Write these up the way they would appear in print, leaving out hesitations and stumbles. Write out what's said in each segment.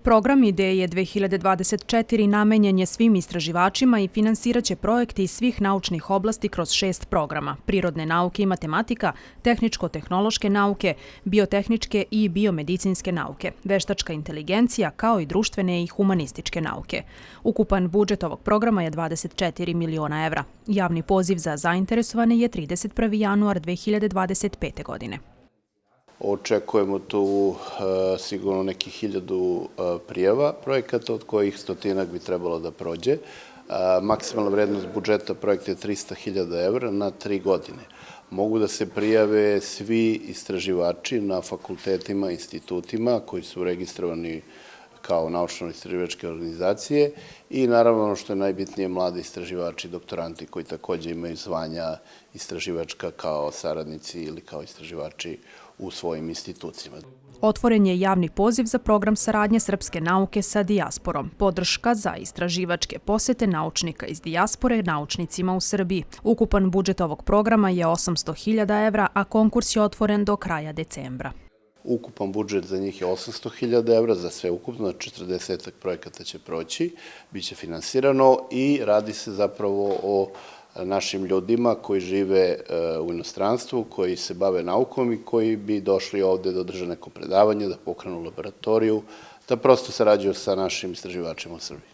Program Ideje 2024 namenjen je svim istraživačima i finansiraće projekte iz svih naučnih oblasti kroz 6 programa: prirodne nauke i matematika, tehničko-tehnološke nauke, biotehničke i biomedicinske nauke, veštačka inteligencija, kao i društvene i humanističke nauke. Ukupan budžet ovog programa je 24 miliona evra. Javni poziv za zainteresovane je 31. januar 2025. godine. Očekujemo tu sigurno nekih 1000 prijava projekata, od kojih 100 bi trebalo da prođe. Maksimalna vrednost budžeta projekta je 300.000 evra na 3 godine. Mogu da se prijave svi istraživači na fakultetima, institutima koji su registrovani kao naučno-istraživačke organizacije i naravno ono što je najbitnije, mladi istraživači, doktoranti koji takođe imaju zvanja istraživačka kao saradnici ili kao istraživači u svojim institucijama. Otvoren je javni poziv za program saradnje srpske nauke sa dijasporom, podrška za istraživačke posete naučnika iz dijaspore naučnicima u Srbiji. Ukupan budžet ovog programa je 800.000 evra, a konkurs je otvoren do kraja decembra. Ukupan budžet za njih je 800.000 evra, za sve ukupno, 40 projekata će proći, bit će finansirano i radi se zapravo o našim ljudima koji žive u inostranstvu, koji se bave naukom i koji bi došli ovde da održe neko predavanje, da pokrenu laboratoriju, da prosto sarađuju sa našim istraživačima u Srbiji.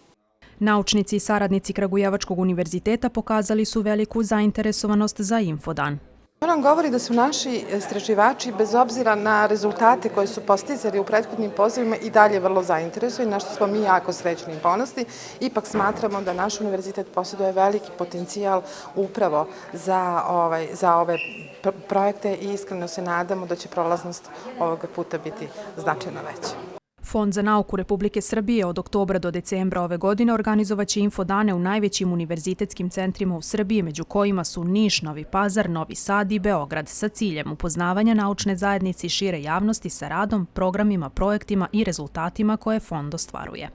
Naučnici i saradnici Kragujevačkog univerziteta pokazali su veliku zainteresovanost za Infodan. To nam govori da su naši istraživači, bez obzira na rezultate koje su postizali u prethodnim pozivima, i dalje vrlo zainteresovani, na što smo mi jako srećni i ponosni. Ipak smatramo da naš univerzitet posjeduje veliki potencijal upravo za ove projekte i iskreno se nadamo da će prolaznost ovoga puta biti značajno veća. Fond za nauku Republike Srbije od oktobra do decembra ove godine organizovaće infodane u najvećim univerzitetskim centrima u Srbiji, među kojima su Niš, Novi Pazar, Novi Sad i Beograd, sa ciljem upoznavanja naučne zajednice i šire javnosti sa radom, programima, projektima i rezultatima koje fond ostvaruje.